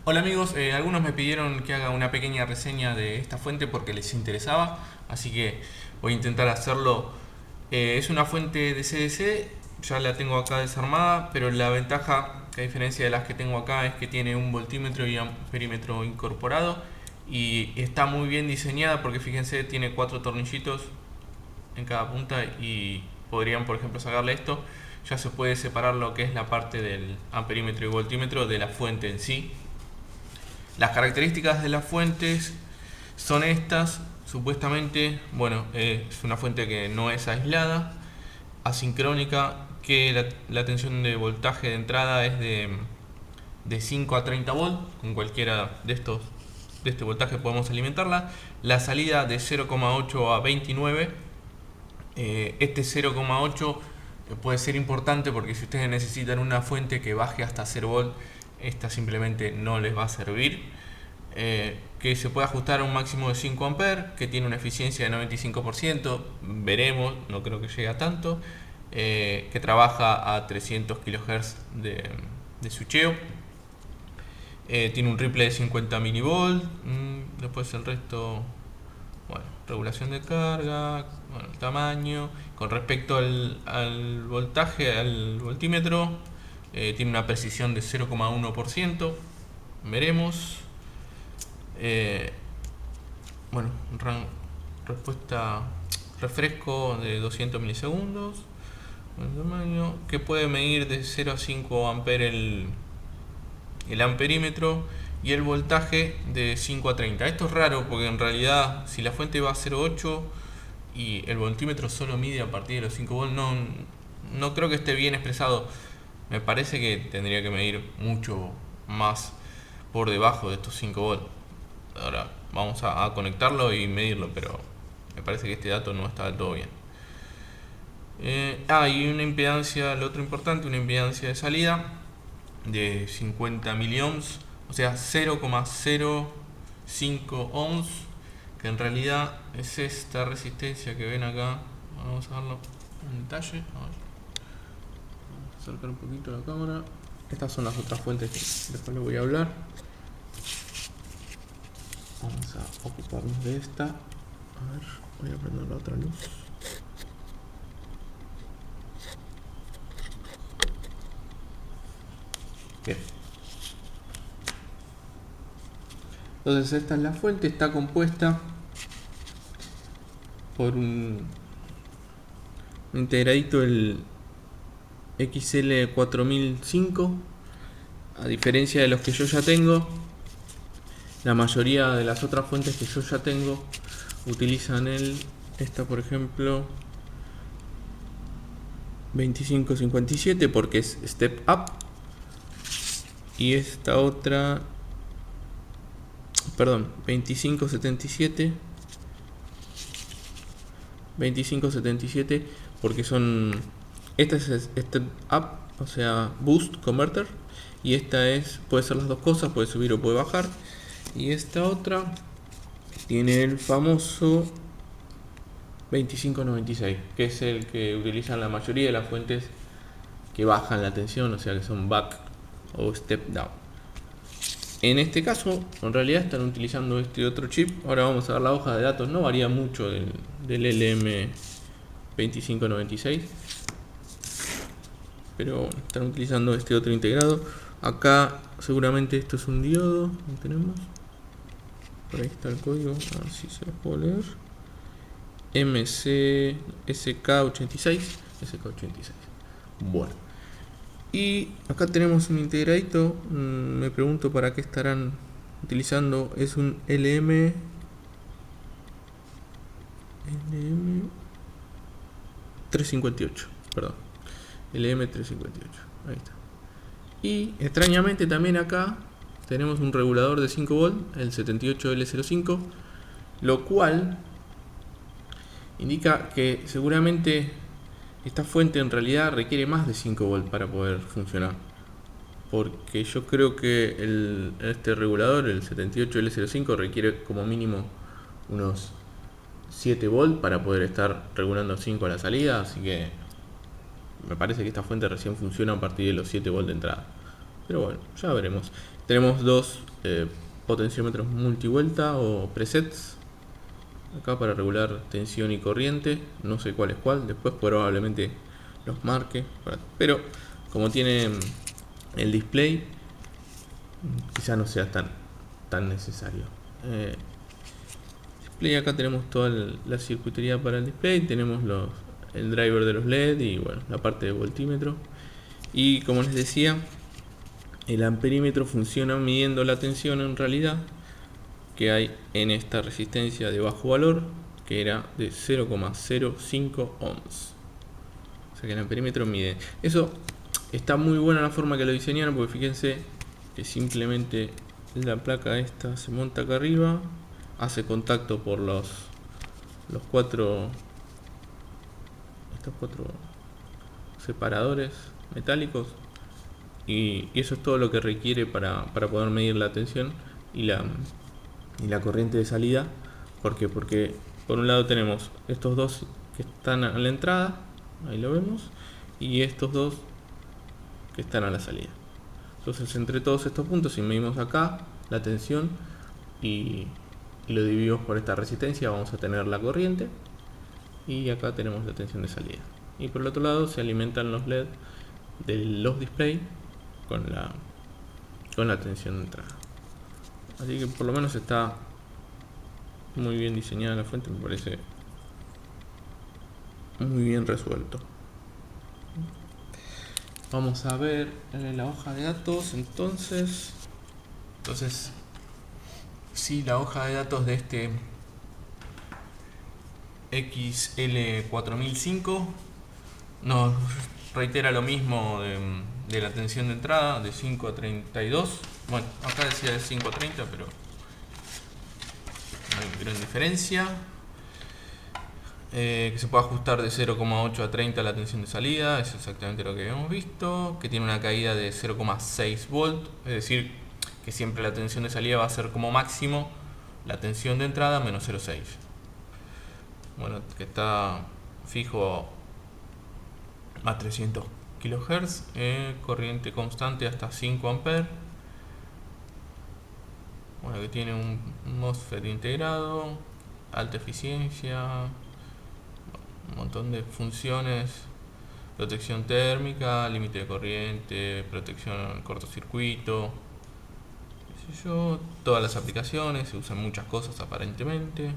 Hola amigos, algunos me pidieron que haga una pequeña reseña de esta fuente porque les interesaba, así que voy a intentar hacerlo. Es una fuente de CDC, ya la tengo acá desarmada, pero la ventaja, que a diferencia de las que tengo acá, es que tiene un voltímetro y amperímetro incorporado y está muy bien diseñada porque fíjense, tiene 4 tornillitos en cada punta y podrían, por ejemplo, sacarle esto. Ya se puede separar lo que es la parte del amperímetro y voltímetro de la fuente en sí. Las características de las fuentes son estas. Supuestamente, bueno, es una fuente que no es aislada, asincrónica, que la tensión de voltaje de entrada es de 5 a 30 volt. Con cualquiera de este voltaje podemos alimentarla. La salida de 0,8 a 29. Este 0,8 puede ser importante porque si ustedes necesitan una fuente que baje hasta 0 volt, esta simplemente no les va a servir. Que se puede ajustar a un máximo de 5 amperes, que tiene una eficiencia de 95%, veremos, no creo que llegue a tanto. Que trabaja a 300 kHz de switcheo. Tiene un ripple de 50 mV. Después el resto, bueno, regulación de carga, bueno, el tamaño. Con respecto al voltaje, al voltímetro, tiene una precisión de 0,1%. Veremos. Eh, bueno, respuesta refresco de 200 milisegundos. El tamaño, que puede medir de 0 a 5 amperes el amperímetro y el voltaje de 5 a 30. Esto es raro porque en realidad si la fuente va a 0,8 y el voltímetro solo mide a partir de los 5 volts, no creo que esté bien expresado. Me parece que tendría que medir mucho más por debajo de estos 5 volts. Ahora vamos a conectarlo y medirlo, pero me parece que este dato no está del todo bien. Y una impedancia, lo otro importante, una impedancia de salida de 50 miliohms, o sea 0,05 ohms, que en realidad es esta resistencia que ven acá. Vamos a verlo en detalle. Vamos a acercar un poquito la cámara. Estas son las otras fuentes que después les voy a hablar. Vamos a ocuparnos de esta. A ver, voy a prender la otra luz. Bien. Entonces esta es la fuente, está compuesta por un integradito el XL4005. A diferencia de los que yo ya tengo, la mayoría de las otras fuentes que yo ya tengo utilizan esta, por ejemplo, 2557 porque es Step Up, y esta otra, perdón, 2577 porque son, esta es Step Up, o sea Boost Converter, y esta puede ser las dos cosas, puede subir o puede bajar. Y esta otra tiene el famoso 2596, que es el que utilizan la mayoría de las fuentes que bajan la tensión, o sea que son back o step down. En este caso, en realidad están utilizando este otro chip. Ahora vamos a ver la hoja de datos, no varía mucho del LM2596, pero bueno, están utilizando este otro integrado. Acá seguramente esto es un diodo, lo tenemos. Por ahí está el código, a ver si se lo puedo leer. SK86. Bueno. Y acá tenemos un integradito. Me pregunto para qué estarán utilizando. Es un LM358. Perdón. LM358. Ahí está. Y extrañamente también acá tenemos un regulador de 5 volt, el 78L05, lo cual indica que seguramente esta fuente en realidad requiere más de 5 volt para poder funcionar, porque yo creo que este regulador, el 78L05, requiere como mínimo unos 7 volt para poder estar regulando 5 a la salida, así que me parece que esta fuente recién funciona a partir de los 7 volt de entrada. pero bueno, ya veremos. Tenemos dos potenciómetros multivuelta o presets acá para regular tensión y corriente. No sé cuál es cuál, después probablemente los marque, pero como tiene el display, quizá no sea tan necesario. Display, acá tenemos toda la circuitería para el display, tenemos el driver de los LED y bueno, la parte de voltímetro. Y como les decía, el amperímetro funciona midiendo la tensión en realidad que hay en esta resistencia de bajo valor, que era de 0,05 ohms. O sea que el amperímetro mide. Eso está muy buena la forma que lo diseñaron, porque fíjense que simplemente la placa esta se monta acá arriba, hace contacto por estos cuatro separadores metálicos, y eso es todo lo que requiere para poder medir la tensión y la corriente de salida. ¿Por qué? Porque por un lado tenemos estos dos que están a la entrada, ahí lo vemos, y estos dos que están a la salida. Entonces entre todos estos puntos, si medimos acá la tensión y lo dividimos por esta resistencia, vamos a tener la corriente, y acá tenemos la tensión de salida. Y por el otro lado se alimentan los LED de los displays con la tensión de entrada. Así que por lo menos está muy bien diseñada la fuente, me parece muy bien resuelto. Vamos a ver la hoja de datos entonces. Sí, la hoja de datos de este XL4005 nos reitera lo mismo de la tensión de entrada, de 5 a 32. Bueno, acá decía de 5 a 30, pero no hay gran diferencia. Que se puede ajustar de 0,8 a 30 la tensión de salida, es exactamente lo que habíamos visto. Que tiene una caída de 0,6 volt, es decir, que siempre la tensión de salida va a ser como máximo la tensión de entrada menos 0,6. Bueno, que está fijo a 300 kHz, corriente constante hasta 5 amperes. Bueno, que tiene un MOSFET integrado, alta eficiencia, un montón de funciones, protección térmica, límite de corriente, protección al cortocircuito, qué sé yo, todas las aplicaciones, se usan muchas cosas aparentemente.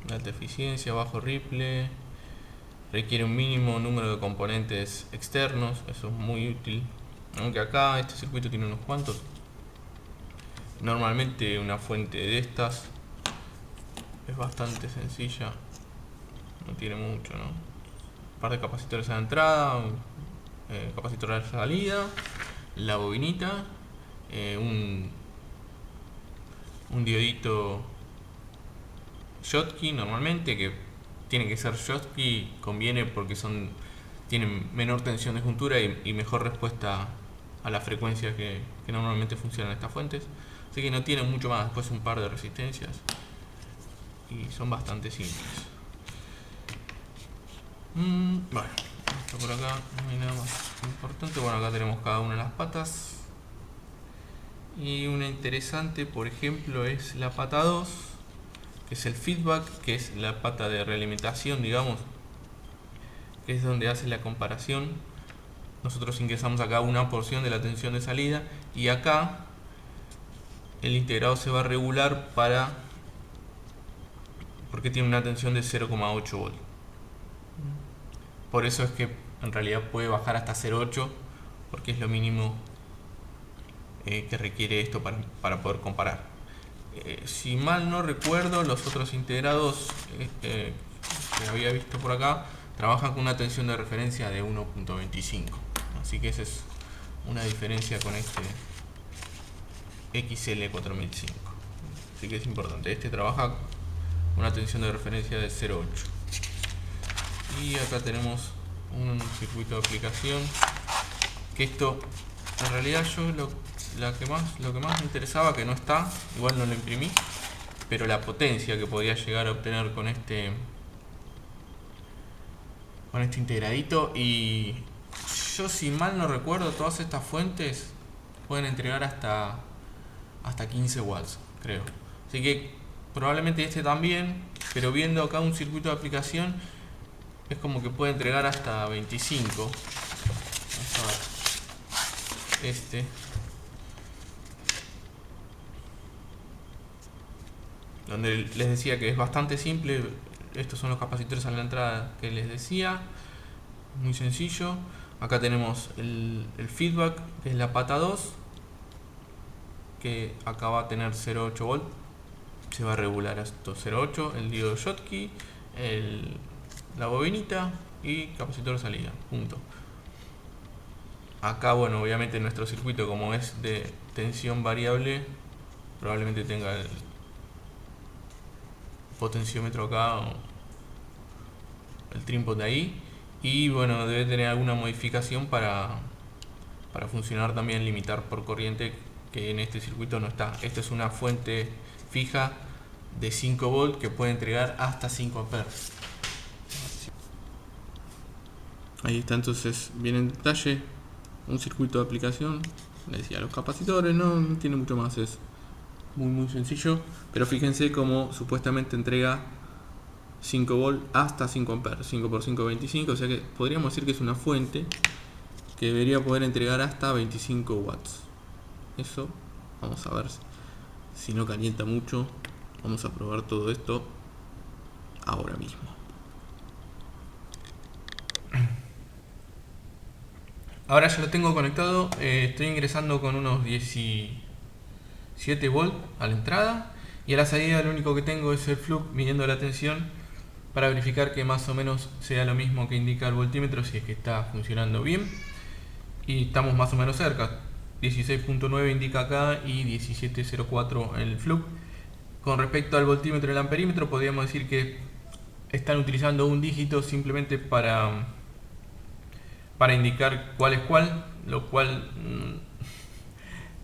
Alta eficiencia, bajo ripple, requiere un mínimo número de componentes externos, eso es muy útil. Aunque acá este circuito tiene unos cuantos. Normalmente una fuente de estas es bastante sencilla, no tiene mucho, ¿no? Un par de capacitores a la entrada, capacitor a la salida, la bobinita, un diodito Schottky normalmente, que tiene que ser Schottky, conviene porque tienen menor tensión de juntura y mejor respuesta a la frecuencia que normalmente funcionan estas fuentes. Así que no tienen mucho más, después un par de resistencias y son bastante simples. Bueno, esto por acá no hay nada más importante. Bueno, acá tenemos cada una de las patas. Y una interesante, por ejemplo, es la pata 2, que es el feedback, que es la pata de realimentación, digamos, que es donde hace la comparación. Nosotros ingresamos acá una porción de la tensión de salida y acá el integrado se va a regular porque tiene una tensión de 0,8 volt. Por eso es que en realidad puede bajar hasta 0,8, porque es lo mínimo que requiere esto para poder comparar. Si mal no recuerdo, los otros integrados que había visto por acá trabajan con una tensión de referencia de 1.25. Así que esa es una diferencia con este XL4005. Así que es importante. Este trabaja con una tensión de referencia de 0.8. Y acá tenemos un circuito de aplicación. Que esto, en realidad lo que más me interesaba, que no está, igual no lo imprimí, pero la potencia que podía llegar a obtener con con esto integradito. Y yo, si mal no recuerdo, todas estas fuentes pueden entregar hasta 15 watts, creo. Así que probablemente este también, pero viendo acá un circuito de aplicación, es como que puede entregar hasta 25. Vamos a ver. Donde les decía que es bastante simple. Estos son los capacitores a la entrada que les decía. Muy sencillo. Acá tenemos el feedback, que es la pata 2, que acá va a tener 0.8 volt. Se va a regular a estos 0.8, el diodo Schottky, la bobinita y capacitor de salida. Punto. Acá, bueno, obviamente nuestro circuito, como es de tensión variable, probablemente tenga el potenciómetro acá, o el trinpot de ahí. Y bueno, debe tener alguna modificación para funcionar también, limitar por corriente, que en este circuito no está. Esta es una fuente fija de 5 volt que puede entregar hasta 5 amperes. Ahí está, entonces viene en detalle un circuito de aplicación. Le decía, los capacitores no tiene mucho más, es muy sencillo. Pero fíjense cómo supuestamente entrega 5 volt hasta 5 amperes, 5 por 5, 25. O sea que podríamos decir que es una fuente que debería poder entregar hasta 25 watts. Eso, vamos a ver si no calienta mucho. Vamos a probar todo esto ahora mismo. Ahora ya lo tengo conectado. Estoy ingresando con unos 17 volt a la entrada, y a la salida lo único que tengo es el flux midiendo la tensión para verificar que más o menos sea lo mismo que indica el voltímetro, si es que está funcionando bien. Y estamos más o menos cerca. 16.9 indica acá y 17.04 en el flux. Con respecto al voltímetro y el amperímetro, podríamos decir que están utilizando un dígito simplemente para indicar cuál es cuál, lo cual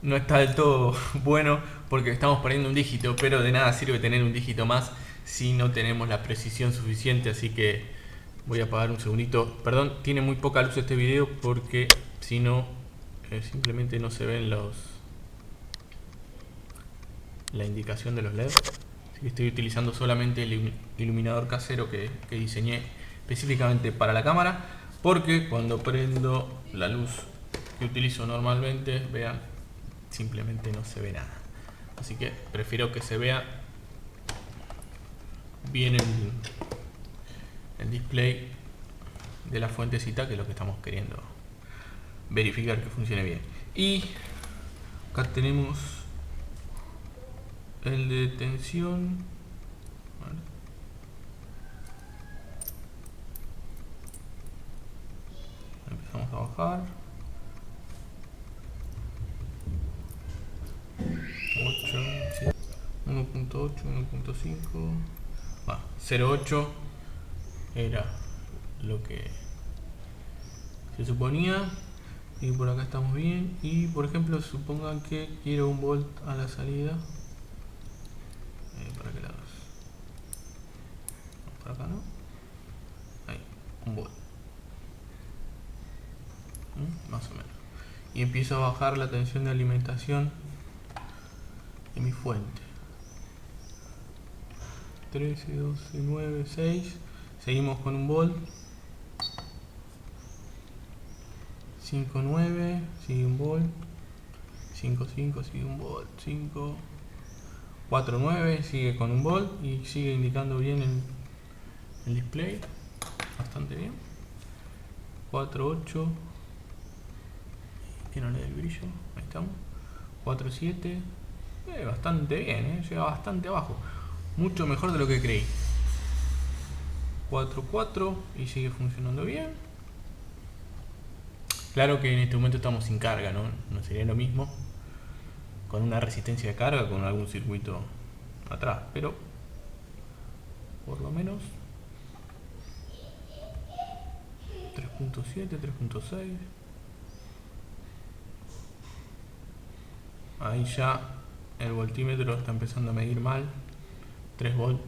no está del todo bueno, porque estamos perdiendo un dígito, pero de nada sirve tener un dígito más si no tenemos la precisión suficiente. Así que voy a apagar un segundito. Perdón, tiene muy poca luz este video, porque si no, simplemente no se ven la indicación de los LEDs. Así que estoy utilizando solamente el iluminador casero que diseñé específicamente para la cámara, porque cuando prendo la luz que utilizo normalmente, vean, simplemente no se ve nada. Así que prefiero que se vea bien el display de la fuentecita, que es lo que estamos queriendo verificar que funcione bien. Y acá tenemos el de tensión. Vale. Empezamos a bajar. 1.8, 1.5. 0.8 era lo que se suponía. Y por acá estamos bien. Y por ejemplo, supongan que quiero un volt a la salida. ¿Para qué lados? Por acá no. Ahí, un volt. Más o menos. Y empiezo a bajar la tensión de alimentación de mi fuente. 13, 12, 9, 6. Seguimos con un volt. 5, 9, sigue un volt. 5, 5, sigue un volt. 5, 4, 9, sigue con un volt y sigue indicando bien el display. Bastante bien. 4, 8. Que no le dé el brillo. Ahí estamos. 4, 7. Bastante bien, llega bastante abajo. Mucho mejor de lo que creí. 4, 4 y sigue funcionando bien. Claro que en este momento estamos sin carga, ¿no? No sería lo mismo con una resistencia de carga, con algún circuito atrás, pero por lo menos 3.7, 3.6. Ahí ya el voltímetro está empezando a medir mal. 3 volt.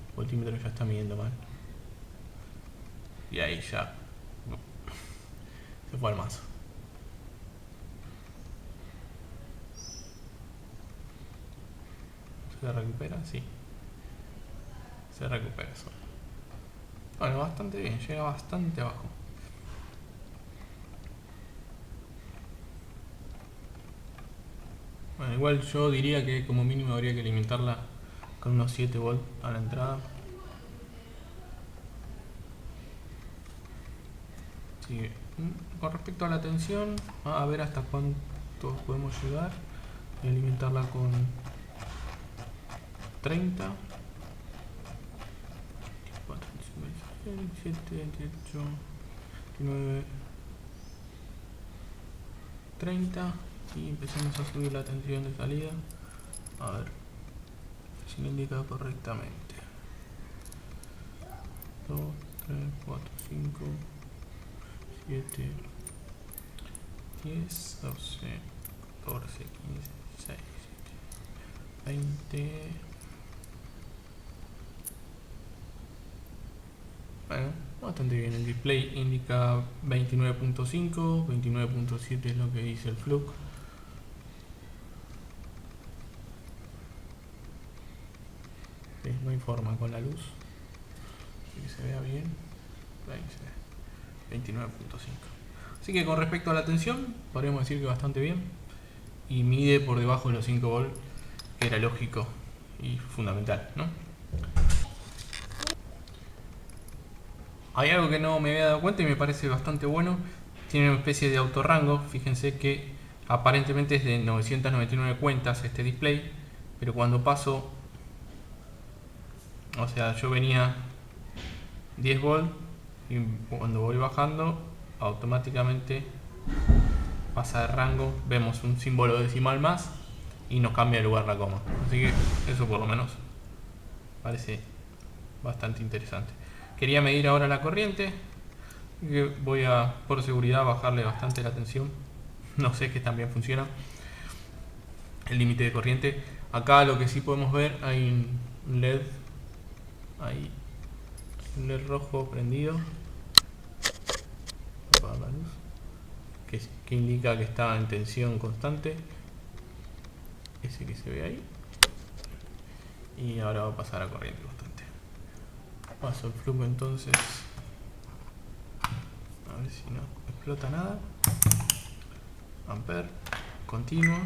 El voltímetro ya está midiendo mal. y ahí ya se fue al mazo. ¿Se recupera? Sí. Se recupera solo. Bueno, bastante bien, llega bastante abajo. Bueno, igual yo diría que como mínimo habría que alimentarla con unos 7 volts a la entrada. Sigue. Con respecto a la tensión, a ver hasta cuánto podemos llegar. Y alimentarla con 30. 4, 5, 6, 7, 28, 29, 30. Y empezamos a subir la tensión de salida. A ver si lo indica correctamente. 2, 3, 4, 5, 7, 10, 12, 14, 15, 16, 17, 20. Bueno, bastante bien. El display indica 29.5, 29.7 es lo que dice el Fluke. Sí, no hay forma con la luz. Así que se vea bien. Ahí se ve. 29.5. Así que con respecto a la tensión, podríamos decir que bastante bien. Y mide por debajo de los 5 volts, que era lógico y fundamental, ¿no? Hay algo que no me había dado cuenta y me parece bastante bueno. Tiene una especie de autorrango. Fíjense que aparentemente es de 999 cuentas este display, pero cuando paso, o sea, yo venía 10 volts y cuando voy bajando automáticamente pasa de rango, vemos un símbolo decimal más y nos cambia de lugar la coma. Así que eso por lo menos parece bastante interesante. Quería medir ahora la corriente, que voy a, por seguridad, bajarle bastante la tensión. No sé que también funciona el límite de corriente. Acá lo que sí podemos ver, hay un LED, hay un LED rojo prendido. Apagar la luz, que indica que está en tensión constante, ese que se ve ahí. Y ahora va a pasar a corriente constante. Paso el flujo entonces, a ver si no explota nada. Ampere continuo.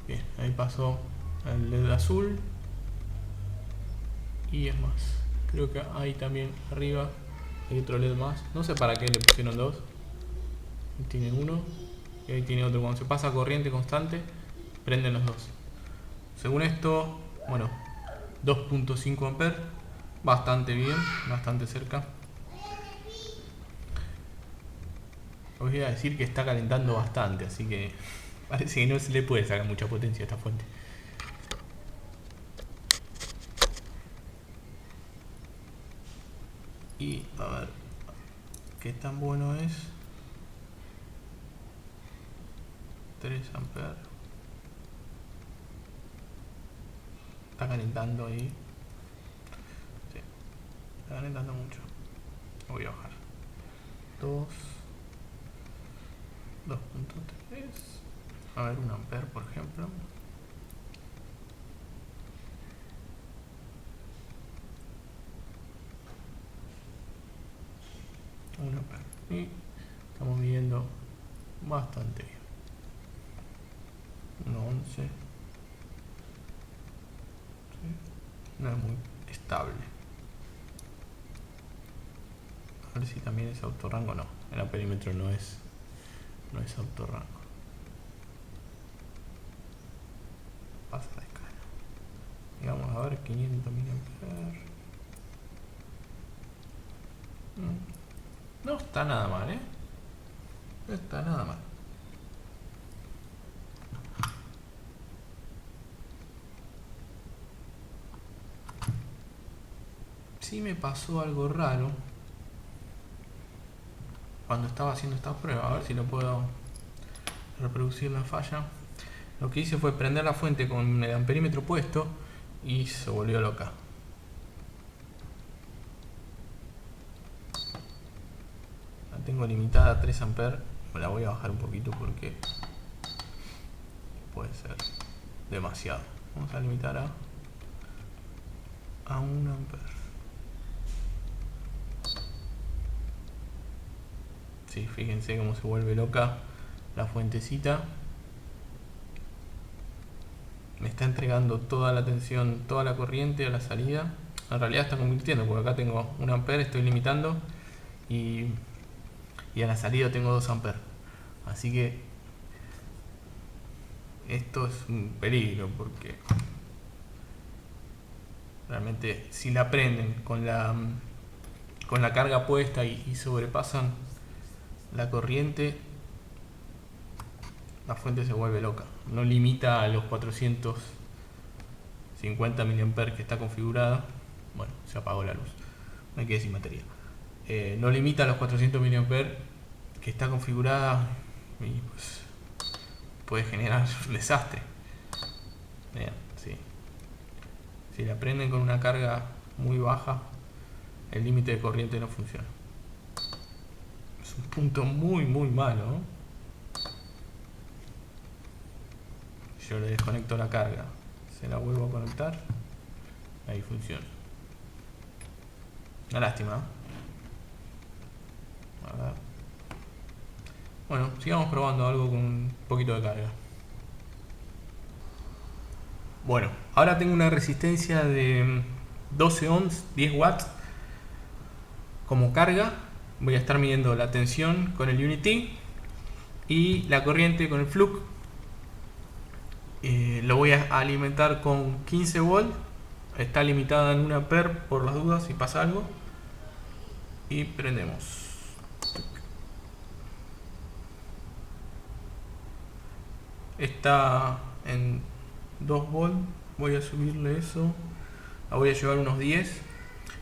Bien, ahí pasó el LED azul. Y es más, creo que ahí también arriba hay otro LED más. No sé para qué le pusieron dos. Ahí tiene uno y ahí tiene otro. Cuando se pasa a corriente constante, prenden los dos. Según esto, bueno, 2.5 amperes, bastante bien, bastante cerca. Os voy a decir que está calentando bastante, así que parece que no se le puede sacar mucha potencia a esta fuente. Y a ver qué tan bueno es. 3 amperes. Está calentando ahí. Sí, está calentando mucho. Lo voy a bajar. 2. 2.3. A ver, 1 ampere por ejemplo. Y estamos midiendo bastante bien. 1.11. ¿Sí? No es muy estable. A ver si también es autorrango. No, el amperímetro no es autorrango. Pasa de escala. Y vamos a ver 500 mAh. No está nada mal, ¿eh? No está nada mal. Sí me pasó algo raro cuando estaba haciendo esta prueba. A ver si lo puedo reproducir la falla. Lo que hice fue prender la fuente con el amperímetro puesto y se volvió loca. tengo limitada a 3 amperes. Me la voy a bajar un poquito porque puede ser demasiado. Vamos a limitar a 1 amper. Sí, fíjense cómo se vuelve loca la fuentecita. Me está entregando toda la tensión, toda la corriente a la salida. En realidad está convirtiendo, porque acá tengo 1 amper, estoy limitando, y a la salida tengo 2 amperes. Así que esto es un peligro, porque realmente si la prenden con la carga puesta y sobrepasan la corriente, la fuente se vuelve loca. No limita a los 450 mA que está configurada. Bueno, se apagó la luz, me quedé sin batería. No limita a los 400 mA que está configurada, y pues puede generar un desastre. Vean, sí. Si la prenden con una carga muy baja, el límite de corriente no funciona. Es un punto muy malo, ¿no? Yo le desconecto la carga, se la vuelvo a conectar, ahí funciona. Una lástima, ¿eh? A ver. Bueno, sigamos probando algo con un poquito de carga. Bueno, ahora tengo una resistencia de 12 ohms, 10 watts como carga. Voy a estar midiendo la tensión con el Unity y la corriente con el Fluke. Lo voy a alimentar con 15 volts. Está limitada en 1 amper por las dudas si pasa algo. Y prendemos. Está en 2 volts. Voy a subirle eso. La voy a llevar unos 10.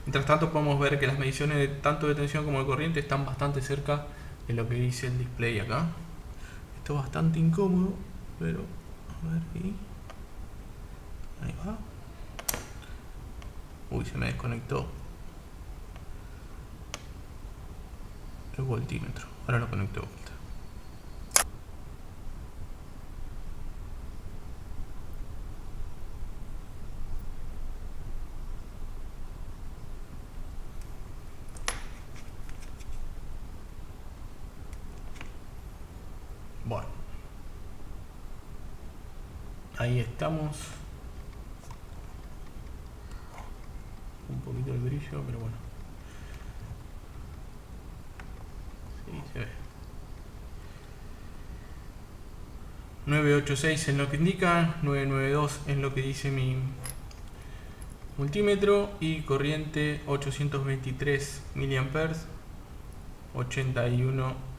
Mientras tanto podemos ver que las mediciones de tanto de tensión como de corriente están bastante cerca de lo que dice el display acá. Esto es bastante incómodo, pero a ver aquí. Ahí va. Uy, se me desconectó el voltímetro. Ahora lo conecto de vuelta. Bueno, ahí estamos. Un poquito el brillo, pero bueno. Sí, se ve. 986 en lo que indica, 992 en lo que dice mi multímetro, y corriente 823 mA, 81,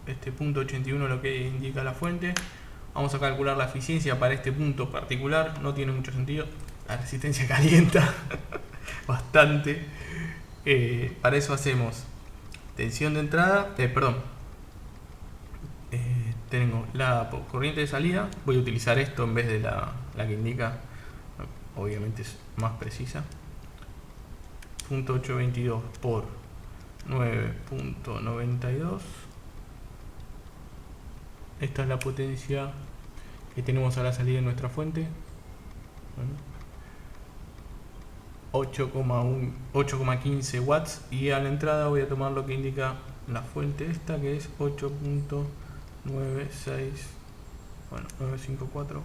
este punto 81 lo que indica la fuente. Vamos a calcular la eficiencia para este punto particular, no tiene mucho sentido. La resistencia calienta bastante. Para eso hacemos tensión de entrada, tengo la corriente de salida. Voy a utilizar esto en vez de la que indica, obviamente es más precisa. 0.822 por 9.92. Esta es la potencia que tenemos a la salida de nuestra fuente. Bueno, 8,15 watts, y a la entrada voy a tomar lo que indica la fuente esta, que es 8.96, bueno, 954,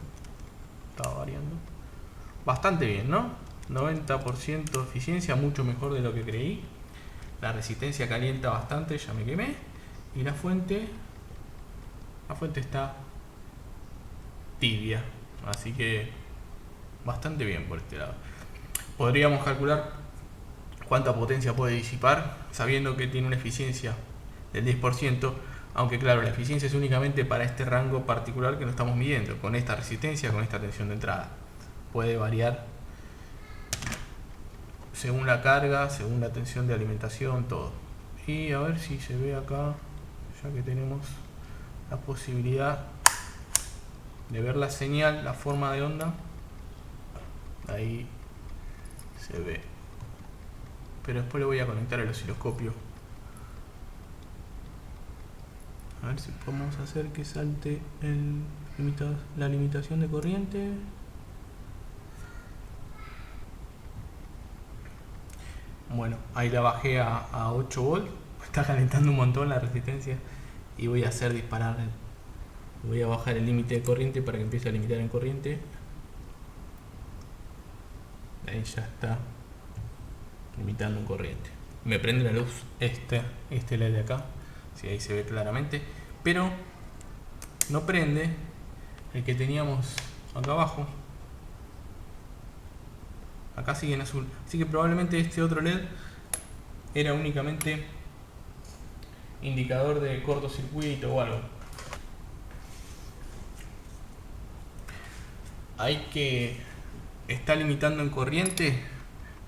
estaba variando. Bastante bien, ¿no? 90% de eficiencia, mucho mejor de lo que creí. La resistencia calienta bastante, ya me quemé. Y la fuente está tibia, así que bastante bien por este lado. Podríamos calcular cuánta potencia puede disipar, sabiendo que tiene una eficiencia del 10%, aunque claro, la eficiencia es únicamente para este rango particular que lo estamos midiendo, con esta resistencia, con esta tensión de entrada. Puede variar según la carga, según la tensión de alimentación, todo. Y a ver si se ve acá, ya que tenemos la posibilidad de ver la señal, la forma de onda. Ahí se ve pero después le voy a conectar el osciloscopio. A ver si podemos hacer que salte la limitación de corriente. Bueno, ahí la bajé a 8 volts. Está calentando un montón la resistencia. Y voy a hacer disparar. Voy a bajar el límite de corriente para que empiece a limitar en corriente. Ahí ya está limitando en corriente. Me prende la luz este LED de acá. Sí, ahí se ve claramente. Pero no prende el que teníamos acá abajo. Acá sigue en azul. Así que probablemente este otro LED era únicamente indicador de cortocircuito o algo. Hay que está limitando en corriente.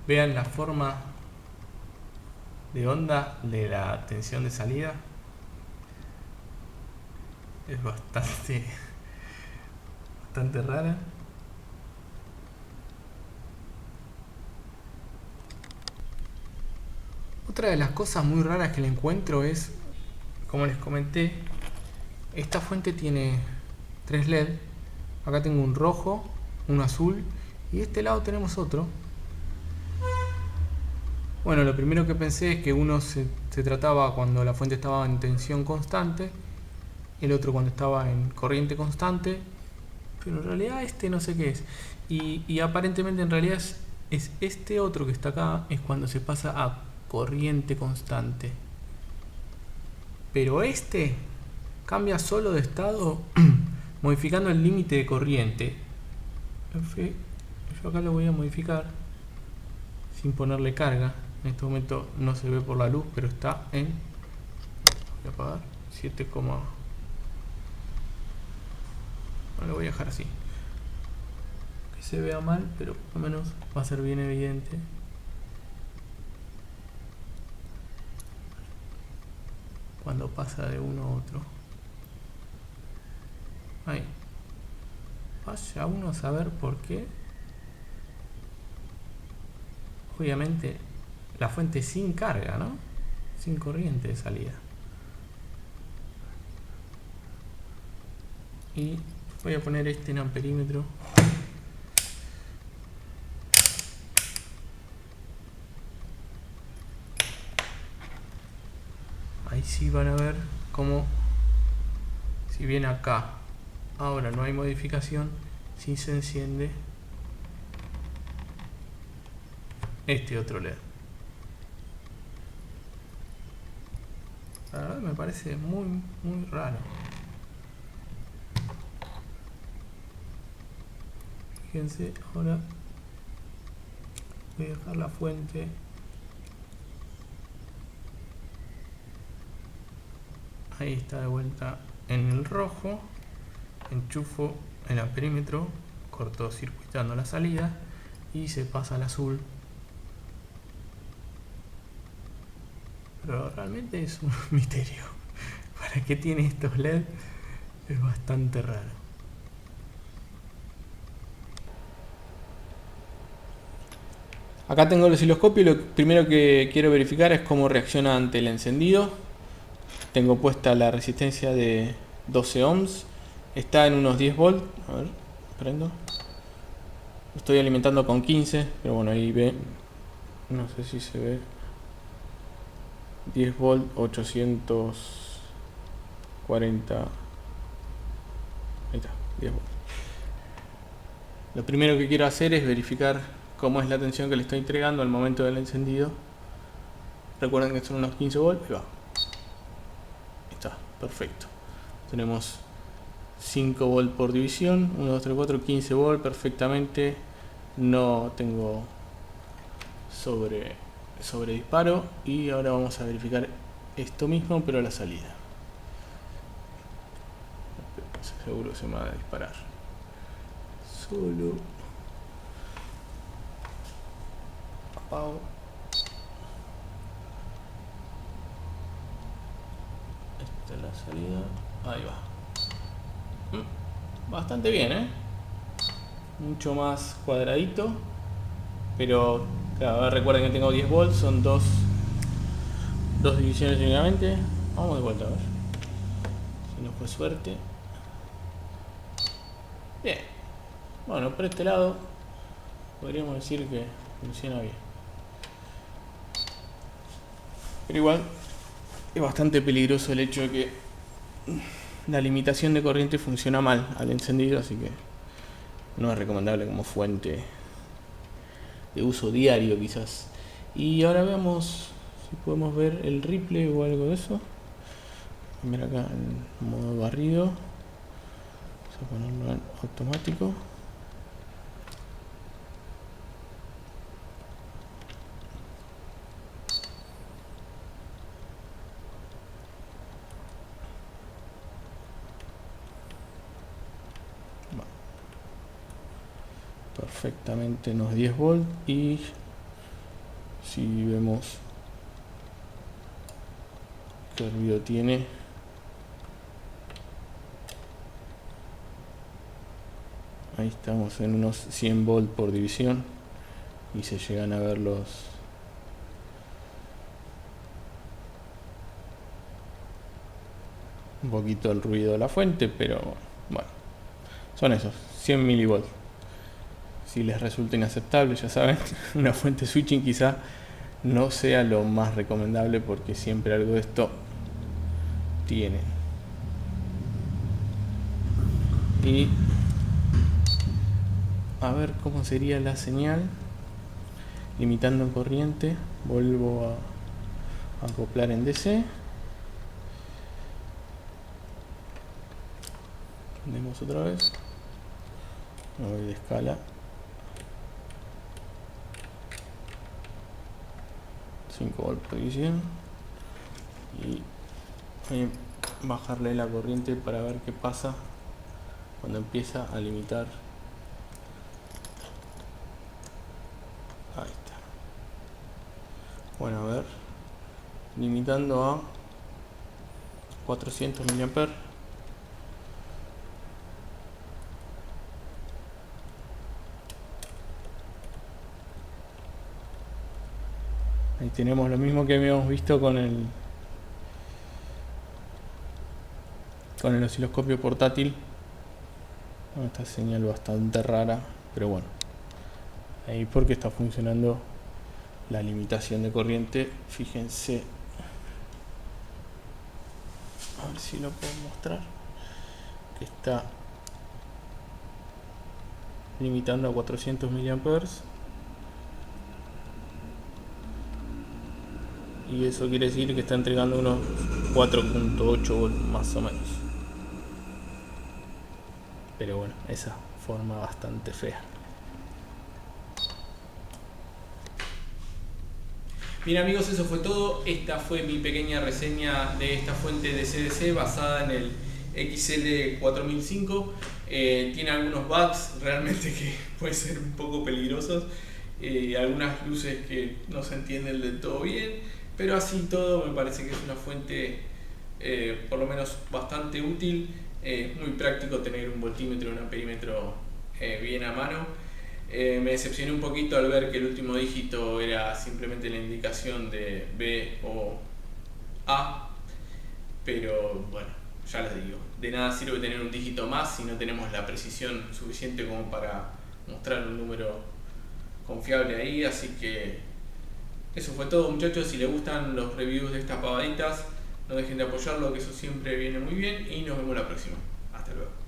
Vean la forma de onda de la tensión de salida. Es bastante rara. Otra de las cosas muy raras que le encuentro es, como les comenté, esta fuente tiene 3 LED. Acá tengo un rojo, un azul y de este lado tenemos otro. Bueno, lo primero que pensé es que uno se trataba cuando la fuente estaba en tensión constante, el otro cuando estaba en corriente constante, pero en realidad este no sé qué es. Y aparentemente en realidad es este otro que está acá, es cuando se pasa a corriente constante. Pero este cambia solo de estado modificando el límite de corriente. Yo acá lo voy a modificar sin ponerle carga. En este momento no se ve por la luz, pero está en, voy a apagar, 7, no lo voy a dejar así, que se vea mal, pero por lo menos va a ser bien evidente. Cuando pasa de uno a otro. Ahí. Vaya uno a saber por qué. Obviamente la fuente sin carga, ¿no? Sin corriente de salida. Y voy a poner este en amperímetro. Ahí sí van a ver cómo, si bien acá ahora no hay modificación, sí se enciende este otro LED. La verdad me parece muy raro. Fíjense, ahora voy a dejar la fuente ahí, está de vuelta en el rojo, enchufo el amperímetro, cortocircuitando la salida y se pasa al azul. Pero realmente es un misterio. ¿Para qué tiene estos LED? Es bastante raro. Acá tengo el osciloscopio y lo primero que quiero verificar es cómo reacciona ante el encendido. Tengo puesta la resistencia de 12 ohms. Está en unos 10 volts. A ver, prendo. Estoy alimentando con 15, pero bueno, ahí ve. No sé si se ve. 10 volts, 840. Ahí está, 10 volts. Lo primero que quiero hacer es verificar cómo es la tensión que le estoy entregando al momento del encendido. Recuerden que son unos 15 volts. Ahí va. Ahí está, perfecto. Tenemos 5 volts por división. 1, 2, 3, 4, 15 volts perfectamente. No tengo sobre disparo. Y ahora vamos a verificar esto mismo, pero a la salida. Seguro se me va a disparar. Solo apago. Esta es la salida. Ahí va. Bastante bien, mucho más cuadradito, pero Claro, recuerden que tengo 10 volts, son dos divisiones únicamente. Vamos de vuelta a ver si nos fue suerte. Bien, bueno, por este lado podríamos decir que funciona bien, pero igual es bastante peligroso el hecho de que la limitación de corriente funciona mal al encendido, así que no es recomendable como fuente de uso diario quizás. Y ahora veamos si podemos ver el ripple o algo de eso. Mira acá en modo barrido, vamos a ponerlo en automático. Perfectamente unos 10 volts, y si vemos qué ruido tiene, ahí estamos en unos 100 volts por división y se llegan a ver un poquito el ruido de la fuente, pero bueno, son esos 100 milivolts. Si les resulta inaceptable, ya saben, una fuente switching quizá no sea lo más recomendable, porque siempre algo de esto tiene. Y a ver cómo sería la señal limitando en corriente. Vuelvo a acoplar en DC. Prendemos otra vez. Me voy de escala. 5 volts por división. Y voy a bajarle la corriente para ver qué pasa cuando empieza a limitar. Ahí está. Bueno, a ver. Limitando a 400 mA. Ahí tenemos lo mismo que habíamos visto con el osciloscopio portátil. Esta señal bastante rara, pero bueno, ahí porque está funcionando la limitación de corriente. Fíjense, a ver si lo puedo mostrar, que está limitando a 400 mA. Y eso quiere decir que está entregando unos 4.8 volts más o menos. Pero bueno, esa forma bastante fea. Bien amigos, eso fue todo. Esta fue mi pequeña reseña de esta fuente de CDC basada en el XL4005. Tiene algunos bugs realmente que pueden ser un poco peligrosos. Algunas luces que no se entienden del todo bien. Pero así todo me parece que es una fuente por lo menos bastante útil. Muy práctico tener un voltímetro y un amperímetro bien a mano. Me decepcioné un poquito al ver que el último dígito era simplemente la indicación de B o A, pero bueno, ya les digo, de nada sirve tener un dígito más si no tenemos la precisión suficiente como para mostrar un número confiable ahí. Así que eso fue todo, muchachos. Si les gustan los reviews de estas pavaditas, no dejen de apoyarlo, que eso siempre viene muy bien, y nos vemos la próxima. Hasta luego.